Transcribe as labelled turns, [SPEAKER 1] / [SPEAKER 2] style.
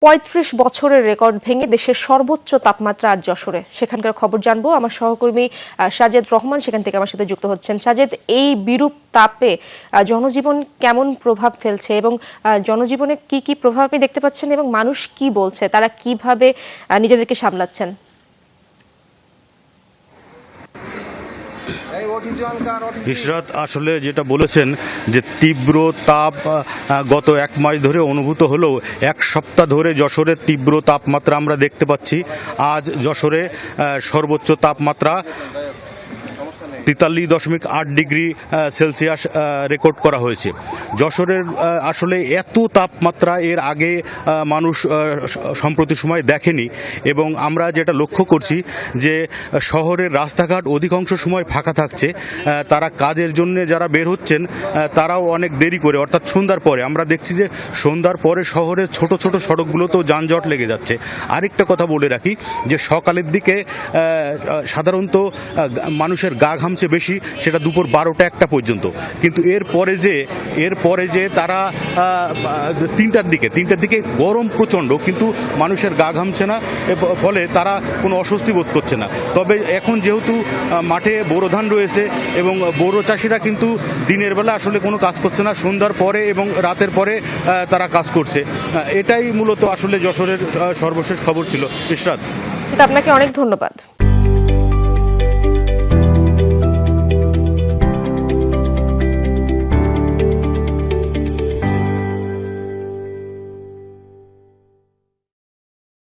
[SPEAKER 1] ৩৫ বছরের রেকর্ড ভেঙে দেশের সর্বোচ্চ তাপমাত্রা আজ যশোরে। সেখানকার খবর জানবো আমার সহকর্মী সাজেদ রহমান সেখান থেকে আমার সাথে যুক্ত হচ্ছেন। সাজেদ, এই বিরূপ তাপে জনজীবন কেমন প্রভাব ফেলছে এবং জনজীবনে কি কি প্রভাব আপনি দেখতে পাচ্ছেন এবং মানুষ কি বলছে, তারা কিভাবে নিজেদেরকে সামলাচ্ছেন?
[SPEAKER 2] ইশরাত, আসলে যেটা বলেছেন যে তীব্র তাপ গত এক মাস ধরে অনুভূত হলেও এক সপ্তাহ ধরে যশোরের তীব্র তাপমাত্রা আমরা দেখতে পাচ্ছি। আজ যশোরে সর্বোচ্চ তাপমাত্রা ৪৩.৮ ডিগ্রি সেলসিয়াস রেকর্ড করা হয়েছে। যশোরের আসলে এত তাপমাত্রা এর আগে মানুষ সম্প্রতি সময় দেখেনি এবং আমরা যেটা লক্ষ্য করছি যে শহরের রাস্তাঘাট অধিকাংশ সময় ফাঁকা থাকছে। তারা কাজের জন্য যারা বের হচ্ছেন তারাও অনেক দেরি করে, অর্থাৎ সন্ধ্যার পরে আমরা দেখছি যে সন্ধ্যার পরে শহরের ছোট ছোট সড়কগুলোতেও যানজট লেগে যাচ্ছে। আরেকটা কথা বলে রাখি যে সকালের দিকে সাধারণত মানুষের গা ঘামছে বেশি, সেটা দুপুর ১২টা-১টা পর্যন্ত, কিন্তু এরপরে যে তারা ৩টার দিকে গরম প্রচণ্ড, কিন্তু মানুষের গা ঘামছে না, ফলে তারা কোনো অস্বস্তি বোধ করছে না। তবে এখন যেহেতু মাঠে বোরো ধান রয়েছে এবং বোরো চাষিরা কিন্তু দিনের বেলা আসলে কোনো কাজ করছে না, সন্ধ্যার পরে এবং রাতের পরে তারা কাজ করছে। এটাই মূলত আসলে যশোরের সর্বশেষ খবর ছিল। ইশরাত,
[SPEAKER 1] আপনাকে অনেক ধন্যবাদ।